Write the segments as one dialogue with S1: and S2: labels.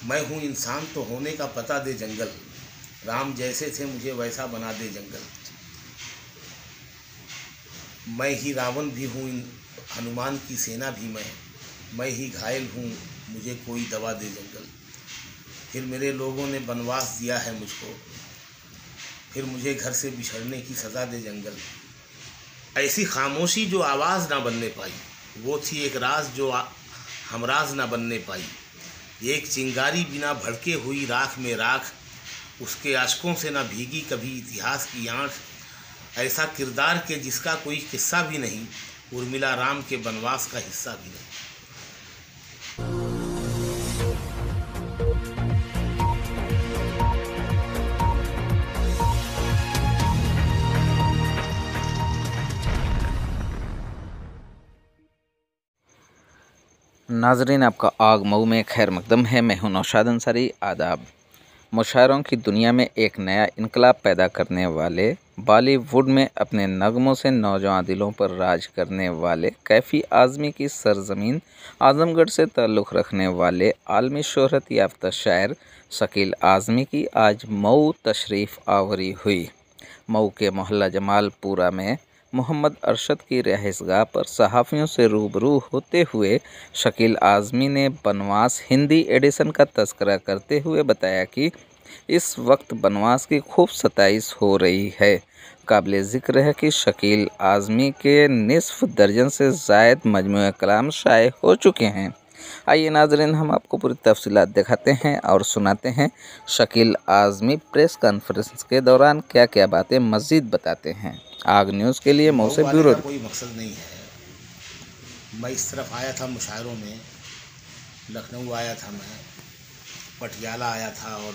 S1: मैं हूँ इंसान तो होने का पता दे जंगल, राम जैसे थे मुझे वैसा बना दे जंगल। मैं ही रावण भी हूँ, हनुमान की सेना भी मैं ही घायल हूँ, मुझे कोई दवा दे जंगल। फिर मेरे लोगों ने वनवास दिया है मुझको, फिर मुझे घर से बिछड़ने की सज़ा दे जंगल। ऐसी खामोशी जो आवाज़ ना बनने पाई, वो थी एक राज जो हमराज ना बनने पाई। एक चिंगारी बिना भड़के हुई राख में राख, उसके आशकों से ना भीगी कभी इतिहास की आँख। ऐसा किरदार के जिसका कोई किस्सा भी नहीं, उर्मिला राम के वनवास का हिस्सा भी नहीं।
S2: नाजरीन, आपका आग मऊ में खैर मकदम है। मैं हूं नौशाद अंसारी। आदाब। मुशायरों की दुनिया में एक नया इनकलाब पैदा करने वाले, बॉलीवुड में अपने नगमों से नौजवान दिलों पर राज करने वाले, कैफी आज़मी की सरजमीन आज़मगढ़ से ताल्लुक़ रखने वाले आलमी शोहरत याफ्ता शायर शकील आज़मी की आज मऊ तशरीफ़ आवरी हुई। मऊ के मोहल्ला जमालपुरा में मोहम्मद अरशद की रिहाइशगाह पर सहाफ़ियों से रूबरू होते हुए शकील आज़मी ने बनवास हिंदी एडिशन का तज़किरा करते हुए बताया कि इस वक्त बनवास की खूब सताइश हो रही है। काबिल ज़िक्र है कि शकील आज़मी के निसफ़ दर्जन से ज़ायद मजमूए कलाम शाये हो चुके हैं। आइए नाज़रीन, हम आपको पूरी तफसीलात दिखाते हैं और सुनाते हैं। शकील आज़मी प्रेस कॉन्फ्रेंस के दौरान क्या क्या बातें मज़ीद बताते हैं। आग न्यूज़ के लिए मऊ से ब्यूरो।
S1: कोई मकसद नहीं है। मैं इस तरफ आया था मुशायरों में, लखनऊ आया था, मैं पटियाला आया था और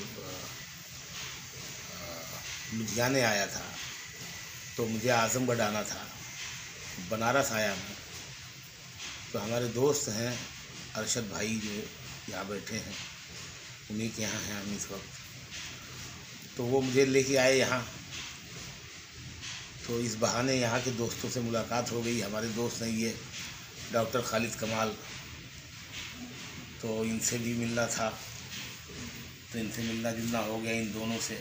S1: लुधियाने आया था, तो मुझे आज़मगढ़ आना था। बनारस आया मैं, तो हमारे दोस्त हैं अरशद भाई जो यहाँ बैठे हैं, उन्हीं के यहाँ हैं हम इस वक्त। तो वो मुझे लेके आए यहाँ, तो इस बहाने यहाँ के दोस्तों से मुलाकात हो गई। हमारे दोस्त हैं ये डॉक्टर खालिद कमाल, तो इनसे भी मिलना था, तो इनसे मिलना जुलना हो गया इन दोनों से।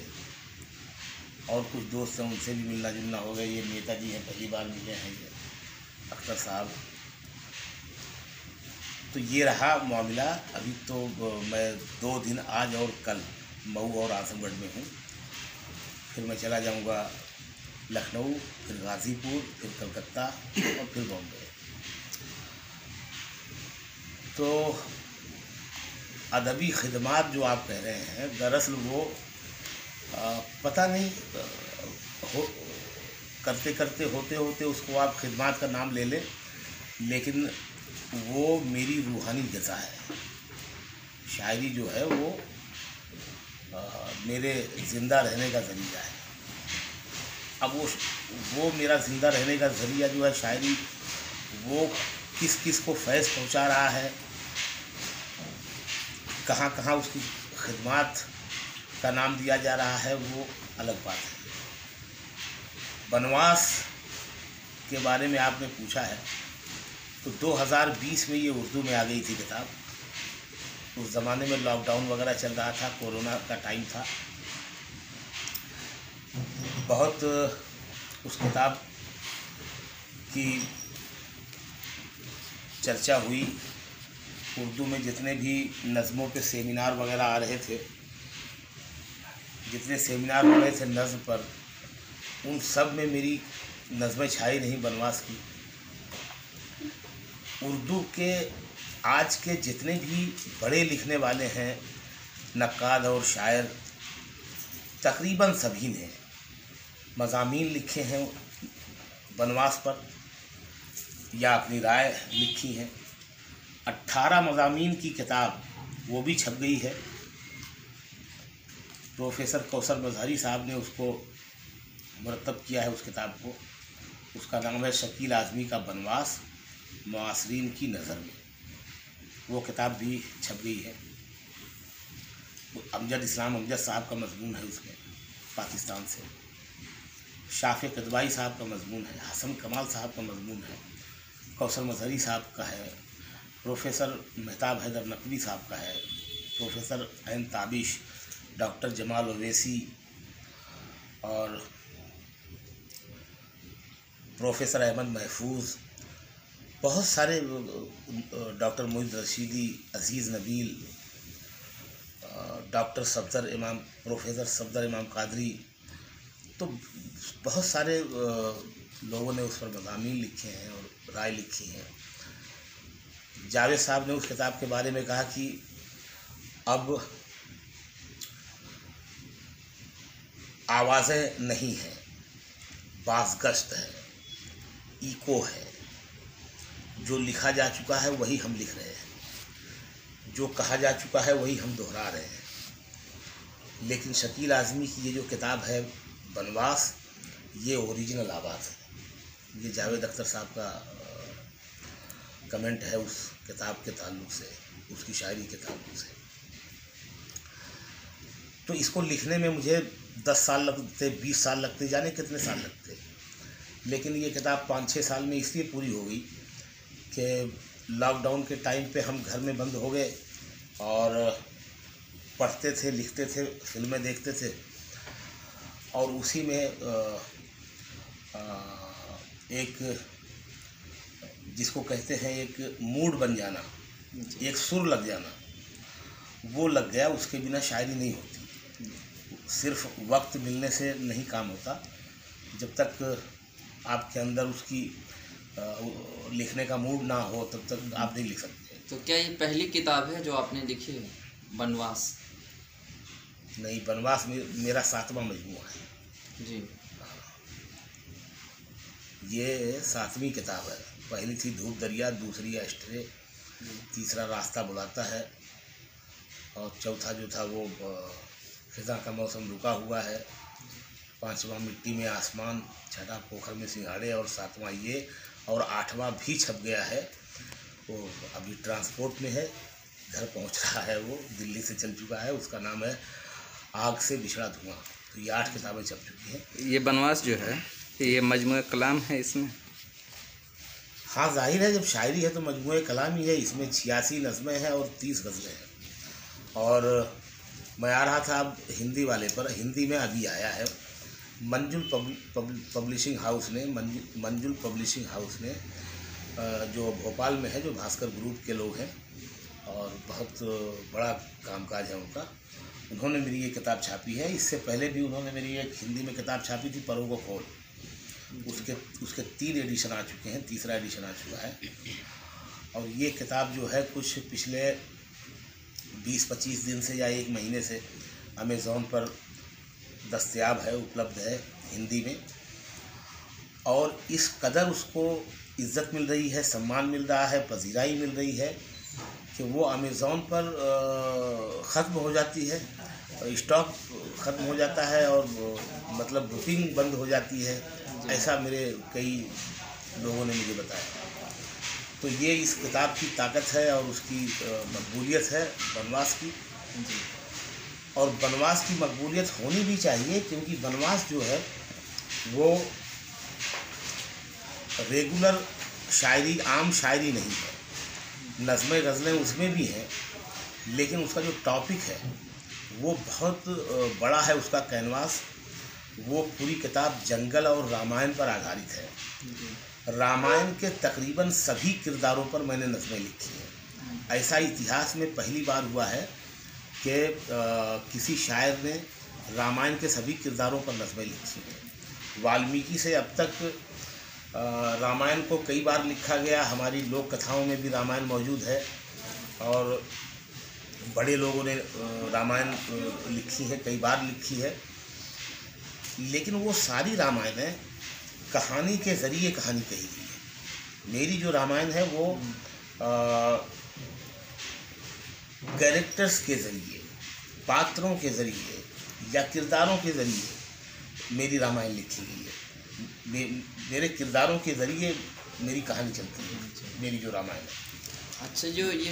S1: और कुछ दोस्त हैं उनसे भी मिलना जुलना हो गया। ये नेताजी हैं, पहली बार मिले हैं ये अख्तर साहब। तो ये रहा मामला। अभी तो मैं 2 दिन आज और कल मऊ और आज़मगढ़ में हूँ। फिर मैं चला जाऊँगा लखनऊ, फिर गाज़ीपुर, फिर कलकत्ता और फिर बॉम्बे। तो अदबी खिदमात जो आप कह रहे हैं, दरअसल वो पता नहीं करते करते होते होते उसको आप खिदमात का नाम ले लें, लेकिन वो मेरी रूहानी ग़िज़ा है। शायरी जो है वो मेरे ज़िंदा रहने का ज़रिया है। अब वो मेरा ज़िंदा रहने का ज़रिया जो है शायरी, वो किस किस को फैज़ पहुंचा रहा है, कहाँ कहाँ उसकी खिदमात का नाम दिया जा रहा है, वो अलग बात है। बनवास के बारे में आपने पूछा है, तो 2020 में ये उर्दू में आ गई थी किताब। उस ज़माने में लॉकडाउन वगैरह चल रहा था, कोरोना का टाइम था। बहुत उस किताब की चर्चा हुई। उर्दू में जितने भी नज़्मों पे सेमिनार वगैरह आ रहे थे, जितने सेमिनार हो रहे थे नज़्म पर, उन सब में मेरी नज़्में छाई नहीं बनवास की। उर्दू के आज के जितने भी बड़े लिखने वाले हैं, नक्काद और शायर, तकरीबन सभी ने मज़ामीन लिखे हैं बनवास पर या अपनी राय लिखी है। 18 मज़ामीन की किताब वो भी छप गई है। प्रोफेसर कौसर मजहरी साहब ने उसको मुरतब किया है, उस किताब को। उसका नाम है शकील आज़मी का बनवास मुआसरीन की नज़र में। वो किताब भी छप गई है। अमजद इस्लाम अमजद साहब का मजमून है उसमें, पाकिस्तान से। शाफ़े कदवाई साहब का मजमून है, हसन कमाल साहब का मजमून है, कौसर मजहरी साहब का है, प्रोफेसर मेहताब हैदर नकवी साहब का है, professor N Tabish, doctor Jamal Owaisi और प्रोफेसर अहमद महफूज, बहुत सारे, doctor Moid Rashidi, Aziz Nabeel, doctor Safdar Imam, professor Safdar इमाम कादरी, तो बहुत सारे लोगों ने उस पर मज़ामीन लिखे हैं और राय लिखी हैं। जावेद साहब ने उस किताब के बारे में कहा कि अब आवाज़ें नहीं हैं, बाज़गश्त है, इको है, जो लिखा जा चुका है वही हम लिख रहे हैं, जो कहा जा चुका है वही हम दोहरा रहे हैं। लेकिन शकील आज़मी की ये जो किताब है बनवास, ये ओरिजिनल आवाज़ है। ये जावेद अख्तर साहब का कमेंट है उस किताब के ताल्लुक़ से, उसकी शायरी के ताल्लुक़ से। तो इसको लिखने में मुझे 10 साल लगते, 20 साल लगते, जाने कितने साल लगते, लेकिन ये किताब 5-6 साल में इसलिए पूरी हो गई कि लॉकडाउन के टाइम पे हम घर में बंद हो गए और पढ़ते थे, लिखते थे, फिल्में देखते थे, और उसी में एक, जिसको कहते हैं एक मूड बन जाना, एक सुर लग जाना, वो लग गया। उसके बिना शायरी नहीं होती। सिर्फ वक्त मिलने से नहीं काम होता, जब तक आपके अंदर उसकी लिखने का मूड ना हो तब तक आप नहीं लिख सकते।
S2: तो क्या ये पहली किताब है जो आपने लिखी है, बनवास?
S1: नहीं, बनवास मेरा 7वां मजमूआ है
S2: जी।
S1: ये 7वीं किताब है। पहली थी धूप दरिया, दूसरी एस्ट्रे, तीसरा रास्ता बुलाता है, और चौथा जो था वो खिज़ां का मौसम रुका हुआ है, 5वां मिट्टी में आसमान, 6ठा पोखर में सिंघाड़े, और 7वां ये, और 8वां भी छप गया है। वो अभी ट्रांसपोर्ट में है, घर पहुंच रहा है, वो दिल्ली से चल चुका है। उसका नाम है आग से बिछड़ा धुआं। तो ये 8 किताबें छप चुकी हैं।
S2: ये बनवास जो है ये मजमूए कलाम है इसमें?
S1: हाँ, जाहिर है, जब शायरी है तो मजमूए कलाम ही है। इसमें 86 नज़में हैं और 30 गज़लें हैं। और मैं आ रहा था अब हिंदी वाले पर, हिंदी में अभी आया है मंजुल पब्लिशिंग हाउस ने, मंजुल पब्लिशिंग हाउस ने, जो भोपाल में है, जो भास्कर ग्रुप के लोग हैं और बहुत बड़ा कामकाज है उनका। उन्होंने मेरी ये किताब छापी है। इससे पहले भी उन्होंने मेरी एक हिंदी में किताब छापी थी, परों को खोल। उसके 3 एडिशन आ चुके हैं, तीसरा एडिशन आ चुका है। और ये किताब जो है कुछ पिछले 20-25 दिन से या 1 महीने से अमेज़ॉन पर दस्तयाब है, उपलब्ध है हिंदी में। और इस कदर उसको इज़्ज़त मिल रही है, सम्मान मिल रहा है, पजीराई मिल रही है कि वो अमेज़ॉन पर ख़त्म हो जाती है, स्टॉक ख़त्म हो जाता है, और मतलब बुकिंग बंद हो जाती है। ऐसा मेरे कई लोगों ने मुझे बताया। तो ये इस किताब की ताकत है और उसकी मकबूलियत है बनवास की। और बनवास की मकबूलियत होनी भी चाहिए, क्योंकि बनवास जो है वो रेगुलर शायरी, आम शायरी नहीं है। नज़्में गज़लें उसमें भी हैं, लेकिन उसका जो टॉपिक है वो बहुत बड़ा है। उसका कैनवास, वो पूरी किताब जंगल और रामायण पर आधारित है। रामायण के तकरीबन सभी किरदारों पर मैंने नज़में लिखी हैं। ऐसा इतिहास में पहली बार हुआ है कि किसी शायर ने रामायण के सभी किरदारों पर नज़में लिखी हैं। वाल्मीकि से अब तक रामायण को कई बार लिखा गया। हमारी लोक कथाओं में भी रामायण मौजूद है और बड़े लोगों ने रामायण लिखी है, कई बार लिखी है। लेकिन वो सारी रामायण कहानी के ज़रिए कहानी कही गई है। मेरी जो रामायण है वो कैरेक्टर्स के ज़रिए, पात्रों के ज़रिए या किरदारों के ज़रिए मेरी रामायण लिखी गई है। मेरे किरदारों के ज़रिए मेरी कहानी चलती है, मेरी जो रामायण है।
S2: अच्छा, जो ये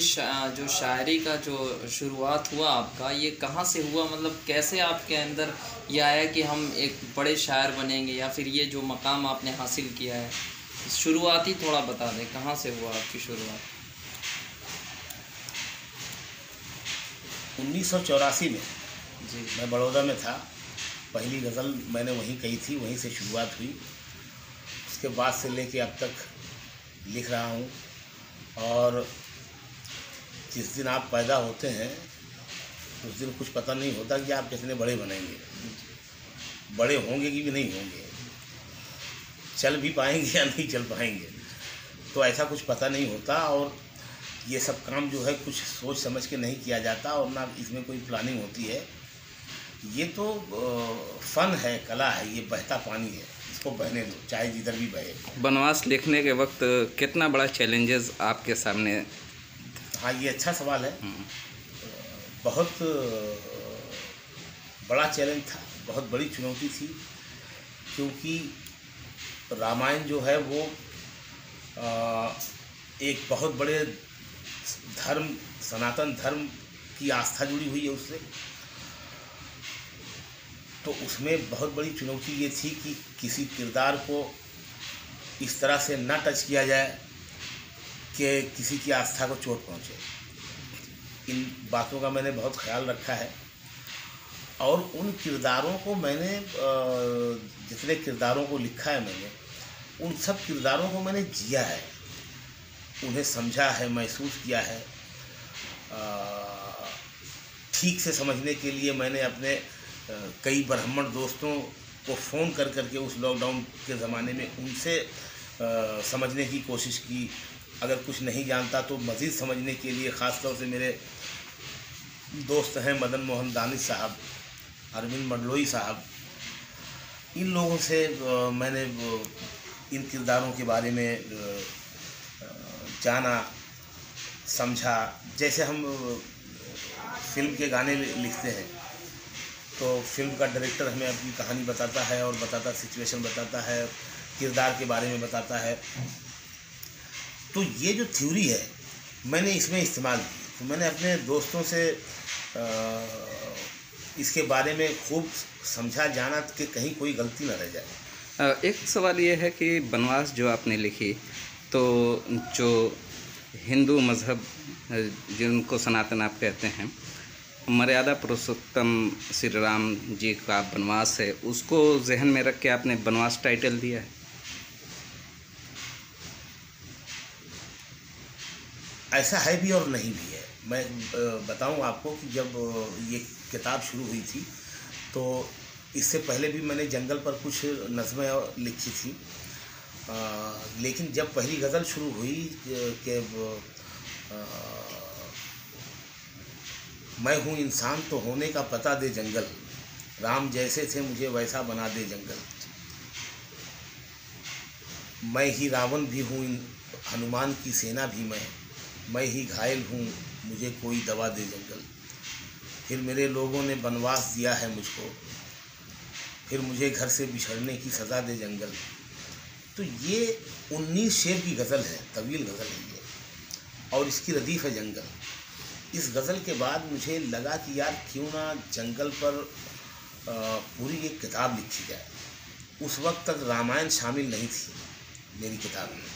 S2: जो शायरी का जो शुरुआत हुआ आपका, ये कहाँ से हुआ? मतलब कैसे आपके अंदर ये आया कि हम एक बड़े शायर बनेंगे, या फिर ये जो मकाम आपने हासिल किया है, शुरुआती थोड़ा बता दें, कहाँ से हुआ आपकी शुरुआत?
S1: 1984 में
S3: जी।
S1: मैं बड़ौदा में था। पहली गज़ल मैंने वहीं कही थी, वहीं से शुरुआत हुई। उसके बाद से लेके अब तक लिख रहा हूँ। और जिस दिन आप पैदा होते हैं उस दिन कुछ पता नहीं होता कि आप कितने बड़े बनेंगे, बड़े होंगे कि भी नहीं होंगे, चल भी पाएंगे या नहीं चल पाएंगे, तो ऐसा कुछ पता नहीं होता। और ये सब काम जो है कुछ सोच समझ के नहीं किया जाता और ना इसमें कोई प्लानिंग होती है। ये तो फन है, कला है, ये बहता पानी है, इसको बहने दो, चाहे जिधर भी बहे।
S3: वनवास लिखने के वक्त कितना बड़ा चैलेंजेस आपके सामने?
S1: हाँ, ये अच्छा सवाल है। बहुत बड़ा चैलेंज था, बहुत बड़ी चुनौती थी, क्योंकि रामायण जो है वो एक बहुत बड़े धर्म, सनातन धर्म की आस्था जुड़ी हुई है उससे। तो उसमें बहुत बड़ी चुनौती ये थी कि किसी किरदार को इस तरह से ना टच किया जाए कि किसी की आस्था को चोट पहुँचे। इन बातों का मैंने बहुत ख्याल रखा है और उन किरदारों को मैंने, जितने किरदारों को लिखा है मैंने, उन सब किरदारों को मैंने जिया है, उन्हें समझा है, महसूस किया है। ठीक से समझने के लिए मैंने अपने कई ब्राह्मण दोस्तों को फ़ोन कर करके उस लॉकडाउन के ज़माने में उनसे समझने की कोशिश की। अगर कुछ नहीं जानता तो मज़ीद समझने के लिए ख़ास तौर से मेरे दोस्त हैं मदन मोहन दानिश साहब, अरविंद मंडलोई साहब, इन लोगों से मैंने इन किरदारों के बारे में जाना, समझा। जैसे हम फिल्म के गाने लिखते हैं तो फिल्म का डायरेक्टर हमें अपनी कहानी बताता है और सिचुएशन बताता है, किरदार के बारे में बताता है। तो ये जो थ्योरी है मैंने इसमें इस्तेमाल की। तो मैंने अपने दोस्तों से इसके बारे में खूब समझा, जाना कि कहीं कोई गलती ना रह जाए।
S3: एक सवाल ये है कि वनवास जो आपने लिखी, तो जो हिंदू मज़हब जिनको सनातन आप कहते हैं, मर्यादा पुरुषोत्तम श्री राम जी का वनवास है, उसको जहन में रख के आपने वनवास टाइटल दिया है?
S1: ऐसा है भी और नहीं भी है। मैं बताऊं आपको कि जब ये किताब शुरू हुई थी तो इससे पहले भी मैंने जंगल पर कुछ नज़में लिखी थी। लेकिन जब पहली गज़ल शुरू हुई कि मैं हूँ इंसान तो होने का पता दे जंगल, राम जैसे थे मुझे वैसा बना दे जंगल, मैं ही रावण भी हूँ हनुमान की सेना भी मैं ही घायल हूँ मुझे कोई दवा दे जंगल, फिर मेरे लोगों ने वनवास दिया है मुझको, फिर मुझे घर से बिछड़ने की सज़ा दे जंगल। तो ये 19 शेर की गज़ल है, तवील गज़ल है ये, और इसकी रदीफ़ है जंगल। इस गज़ल के बाद मुझे लगा कि यार क्यों ना जंगल पर पूरी एक किताब लिखी जाए। उस वक्त तक रामायण शामिल नहीं थी मेरी किताब में,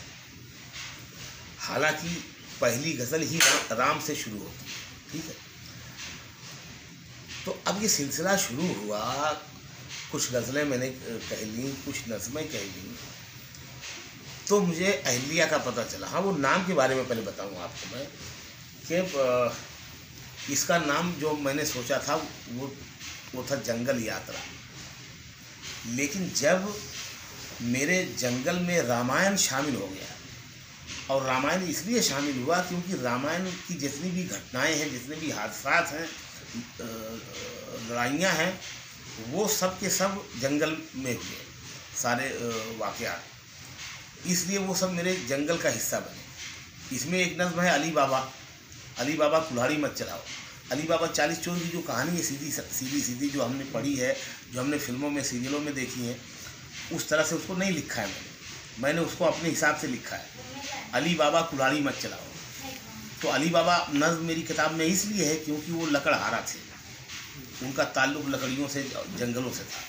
S1: हालांकि पहली गज़ल ही राम से शुरू होती है, ठीक है। तो अब ये सिलसिला शुरू हुआ, कुछ गज़लें मैंने कह लीं, कुछ नज़में कह लीं, तो मुझे अहलिया का पता चला। हाँ, वो नाम के बारे में पहले बताऊँ आपको मैं कि इसका नाम जो मैंने सोचा था वो था जंगल यात्रा। लेकिन जब मेरे जंगल में रामायण शामिल हो गया, और रामायण इसलिए शामिल हुआ क्योंकि रामायण की जितनी भी घटनाएं हैं, जितने भी हादसात हैं, लड़ाइयाँ हैं, वो सब के सब जंगल में हुए, सारे वाक़यात, इसलिए वो सब मेरे जंगल का हिस्सा बने। इसमें एक नज़्म है अली बाबा कुल्हाड़ी मत चलाओ। अली बाबा 40 चोर की जो कहानी है, सीधी जो हमने पढ़ी है, जो हमने फिल्मों में, सीरियलों में देखी है, उस तरह से उसको नहीं लिखा है मैंने उसको अपने हिसाब से लिखा है, अली बाबा कुल्हाड़ी मत चलाओ। तो अली बाबा नज़्म मेरी किताब में इसलिए है क्योंकि वो लकड़हारा थे, उनका ताल्लुक़ लकड़ियों से, जंगलों से था।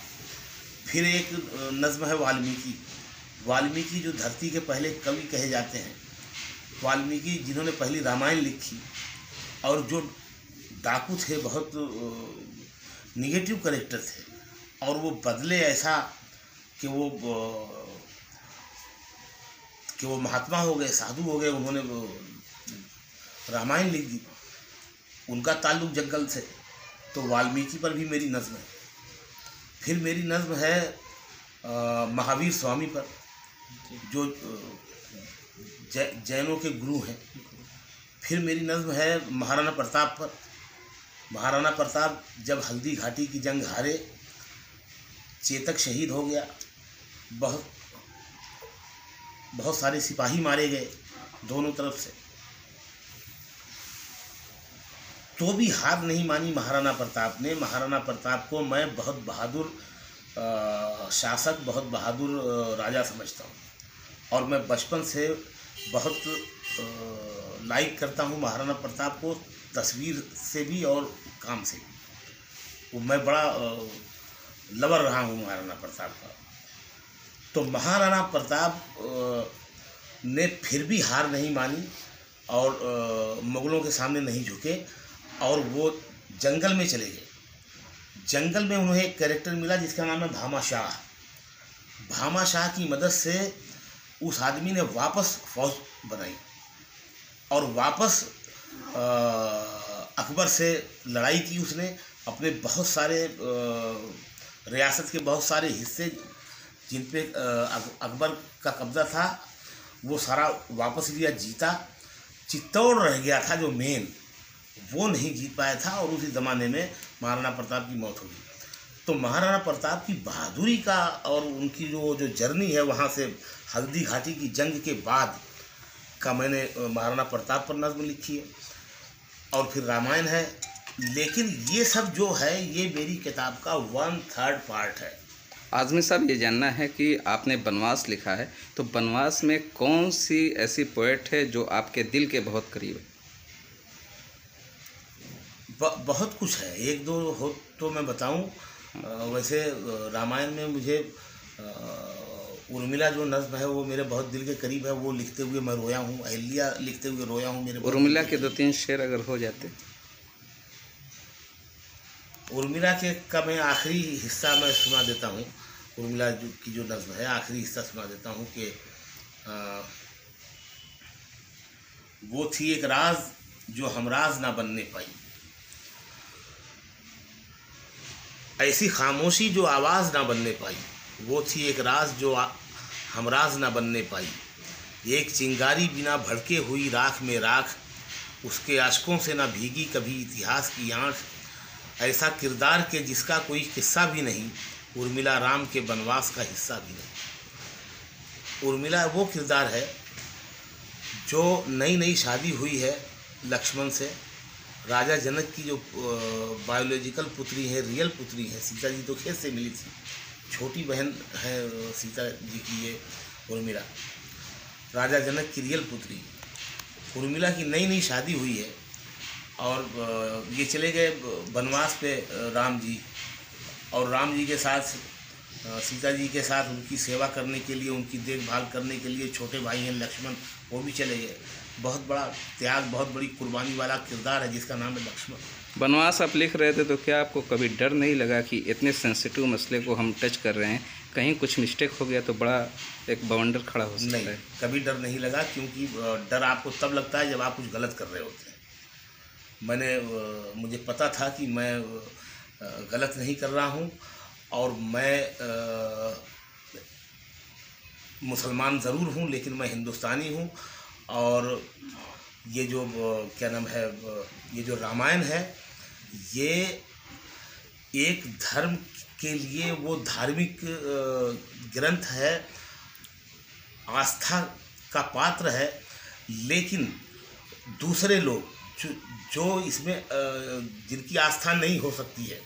S1: फिर एक नज़्म है वाल्मीकि जो धरती के पहले कवि कहे जाते हैं, वाल्मीकि जिन्होंने पहली रामायण लिखी और जो डाकू थे, बहुत निगेटिव कैरेक्टर थे, और वो बदले ऐसा कि वो महात्मा हो गए, साधु हो गए। उन्होंने रामायण लिख दी। उनका ताल्लुक जंगल से, तो वाल्मीकि पर भी मेरी नज़्म है। फिर मेरी नज़्म है महावीर स्वामी पर, जो जैनों के गुरु हैं। फिर मेरी नज़्म है महाराणा प्रताप पर। महाराणा प्रताप जब हल्दी घाटी की जंग हारे, चेतक शहीद हो गया, बहुत सारे सिपाही मारे गए दोनों तरफ से, तो भी हार नहीं मानी महाराणा प्रताप ने। महाराणा प्रताप को मैं बहुत बहादुर शासक, बहुत बहादुर राजा समझता हूँ, और मैं बचपन से बहुत लाइक करता हूँ महाराणा प्रताप को, तस्वीर से भी और काम से भी। वो मैं बड़ा लवर रहा हूँ महाराणा प्रताप का। तो महाराणा प्रताप ने फिर भी हार नहीं मानी और मुगलों के सामने नहीं झुके, और वो जंगल में चले गए। जंगल में उन्हें एक कैरेक्टर मिला जिसका नाम है भामा शाह। भामा शाह की मदद से उस आदमी ने वापस फौज बनाई और वापस अकबर से लड़ाई की। उसने अपने बहुत सारे रियासत के बहुत सारे हिस्से जिन पे अकबर का कब्जा था, वो सारा वापस लिया, जीता। चित्तौड़ रह गया था जो मेन, वो नहीं जीत पाया था, और उसी ज़माने में महाराणा प्रताप की मौत हो गई। तो महाराणा प्रताप की बहादुरी का और उनकी जो जर्नी है वहाँ से हल्दी घाटी की जंग के बाद का मैंने महाराणा प्रताप पर नज़्म लिखी है, और फिर रामायण है। लेकिन ये सब जो है ये मेरी किताब का 1/3 पार्ट है।
S3: आज़मी साहब, ये जानना है कि आपने बनवास लिखा है, तो बनवास में कौन सी ऐसी पोएट है जो आपके दिल के बहुत करीब है?
S1: बहुत कुछ है, एक दो हो तो मैं बताऊं। वैसे रामायण में मुझे उर्मिला जो नज़्म है वो मेरे बहुत दिल के करीब है। वो लिखते हुए मैं रोया हूँ, अहिल्या लिखते हुए रोया हूँ। मेरे
S3: उर्मिला के 2-3 शेर अगर हो जाते।
S1: उर्मिला के का मैं आखिरी हिस्सा मैं सुना देता हूँ। उर्मिला की जो नज़्म है आखिरी हिस्सा सुना देता हूँ कि वो थी एक राज जो हमराज ना बनने पाई, ऐसी खामोशी जो आवाज़ ना बनने पाई। वो थी एक राज जो हमराज ना बनने पाई, एक चिंगारी बिना भड़के हुई राख में राख, उसके आशकों से ना भीगी कभी इतिहास की आँख, ऐसा किरदार के जिसका कोई किस्सा भी नहीं, उर्मिला राम के बनवास का हिस्सा भी नहीं। उर्मिला वो किरदार है जो नई नई शादी हुई है लक्ष्मण से। राजा जनक की जो बायोलॉजिकल पुत्री है, रियल पुत्री है, सीता जी तो खेत से मिली थी, छोटी बहन है सीता जी की ये उर्मिला, राजा जनक की रियल पुत्री। उर्मिला की नई नई शादी हुई है और ये चले गए बनवास पे राम जी, और राम जी के साथ सीता जी के साथ उनकी सेवा करने के लिए, उनकी देखभाल करने के लिए छोटे भाई हैं लक्ष्मण, वो भी चले गए। बहुत बड़ा त्याग, बहुत बड़ी कुर्बानी वाला किरदार है जिसका नाम है लक्ष्मण।
S3: बनवास आप लिख रहे थे तो क्या आपको कभी डर नहीं लगा कि इतने सेंसिटिव मसले को हम टच कर रहे हैं, कहीं कुछ मिस्टेक हो गया तो बड़ा एक बवंडर खड़ा हो सकता है?
S1: नहीं, कभी डर नहीं लगा, क्योंकि डर आपको तब लगता है जब आप कुछ गलत कर रहे होते हैं। मुझे पता था कि मैं गलत नहीं कर रहा हूँ, और मैं मुसलमान ज़रूर हूँ लेकिन मैं हिंदुस्तानी हूँ। और ये जो क्या नाम है, ये जो रामायण है ये एक धर्म के लिए वो धार्मिक ग्रंथ है, आस्था का पात्र है। लेकिन दूसरे लोग जो इसमें जिनकी आस्था नहीं हो सकती है,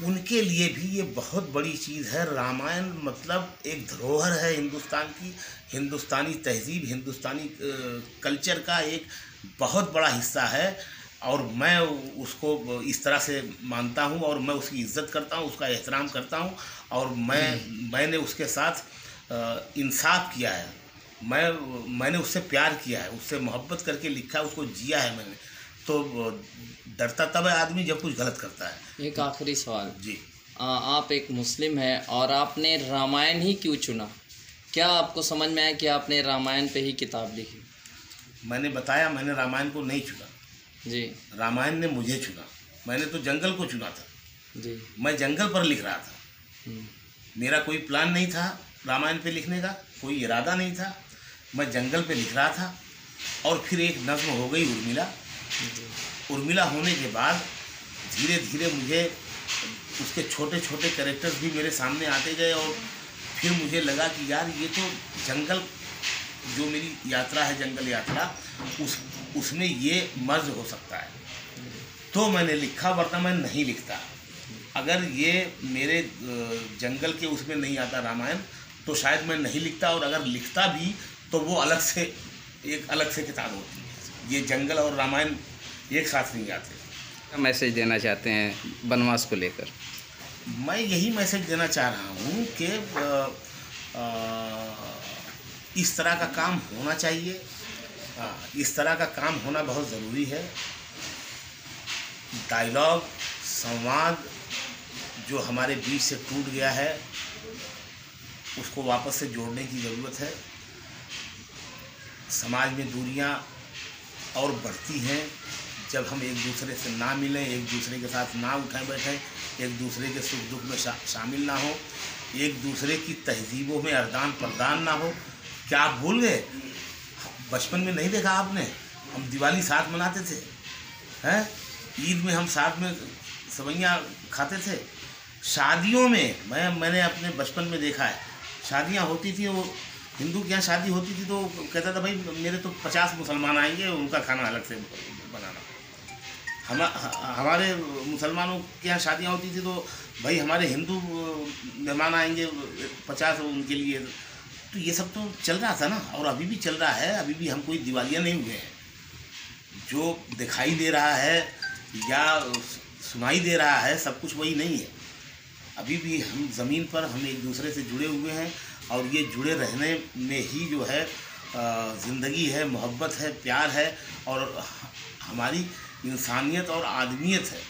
S1: उनके लिए भी ये बहुत बड़ी चीज़ है। रामायण मतलब एक धरोहर है हिंदुस्तान की, हिंदुस्तानी तहजीब, हिंदुस्तानी कल्चर का एक बहुत बड़ा हिस्सा है, और मैं उसको इस तरह से मानता हूँ और मैं उसकी इज़्ज़त करता हूँ, उसका एहतराम करता हूँ, और मैंने उसके साथ इंसाफ किया है, मैंने उससे प्यार किया है, उससे मोहब्बत करके लिखा है, उसको जिया है मैंने। तो डरता तब है आदमी जब कुछ गलत करता है।
S4: एक आखिरी सवाल
S1: जी।
S4: आप एक मुस्लिम हैं और आपने रामायण ही क्यों चुना? क्या आपको समझ में आया कि आपने रामायण पे ही किताब लिखी?
S1: मैंने बताया, मैंने रामायण को नहीं चुना
S4: जी
S1: रामायण ने मुझे चुना। मैंने तो जंगल को चुना था।
S4: जी।
S1: मैं जंगल पर लिख रहा था।
S4: हम्म,
S1: मेरा कोई प्लान नहीं था रामायण पे लिखने का, कोई इरादा नहीं था। मैं जंगल पे लिख रहा था और फिर एक नज़्म हो गई उर्मिला।
S4: जी
S1: उर्मिला होने के बाद धीरे धीरे मुझे उसके छोटे छोटे कैरेक्टर्स भी मेरे सामने आते गए और फिर मुझे लगा कि यार ये तो जंगल, जो मेरी यात्रा है जंगल यात्रा, उसमें ये मर्ज हो सकता है। तो मैंने लिखा, वरना मैं नहीं लिखता। अगर ये मेरे जंगल के उसमें नहीं आता रामायण तो शायद मैं नहीं लिखता, और अगर लिखता भी तो वो अलग से एक अलग से किताब होती। ये जंगल और रामायण एक साथ नहीं आते।
S3: क्या मैसेज देना चाहते हैं वनवास को लेकर?
S1: मैं यही मैसेज देना चाह रहा हूँ कि इस तरह का काम होना चाहिए। इस तरह का काम होना बहुत ज़रूरी है। डायलॉग, संवाद जो हमारे बीच से टूट गया है उसको वापस से जोड़ने की ज़रूरत है। समाज में दूरियां और बढ़ती हैं जब हम एक दूसरे से ना मिलें, एक दूसरे के साथ ना उठें बैठें, एक दूसरे के सुख दुख में शामिल ना हो, एक दूसरे की तहजीबों में आदान प्रदान ना हो। क्या आप भूल गए? बचपन में नहीं देखा आपने, हम दिवाली साथ मनाते थे, हैं? ईद में हम साथ में सवैयाँ खाते थे। शादियों में मैंने अपने बचपन में देखा है, शादियाँ होती थी, वो हिंदू के यहाँ शादी होती थी तो कहता था भाई मेरे तो 50 मुसलमान आएंगे, उनका खाना अलग से बनाना। हमारे मुसलमानों के यहाँ शादियाँ होती थी तो भाई हमारे हिंदू मेहमान आएंगे 50 उनके लिए। तो ये सब तो चल रहा था ना, और अभी भी चल रहा है। अभी भी हम कोई दिवालियाँ नहीं हुए हैं। जो दिखाई दे रहा है या सुनाई दे रहा है सब कुछ वही नहीं है। अभी भी हम ज़मीन पर हम एक दूसरे से जुड़े हुए हैं, और ये जुड़े रहने में ही जो है ज़िंदगी है, मोहब्बत है, प्यार है, और हमारी इंसानियत और आदमियत है,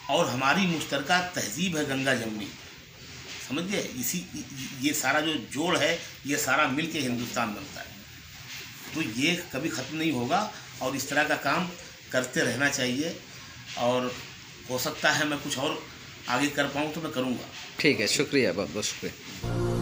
S1: और हमारी मुश्तरका तहजीब है गंगा जमनी। समझ गए? ये सारा जो जोड़ है ये सारा मिल के हिंदुस्तान बनता है। तो ये कभी ख़त्म नहीं होगा और इस तरह का काम करते रहना चाहिए। और हो सकता है मैं कुछ और आगे कर पाऊँ तो मैं करूँगा।
S3: ठीक है, शुक्रिया, बहुत बहुत शुक्रिया।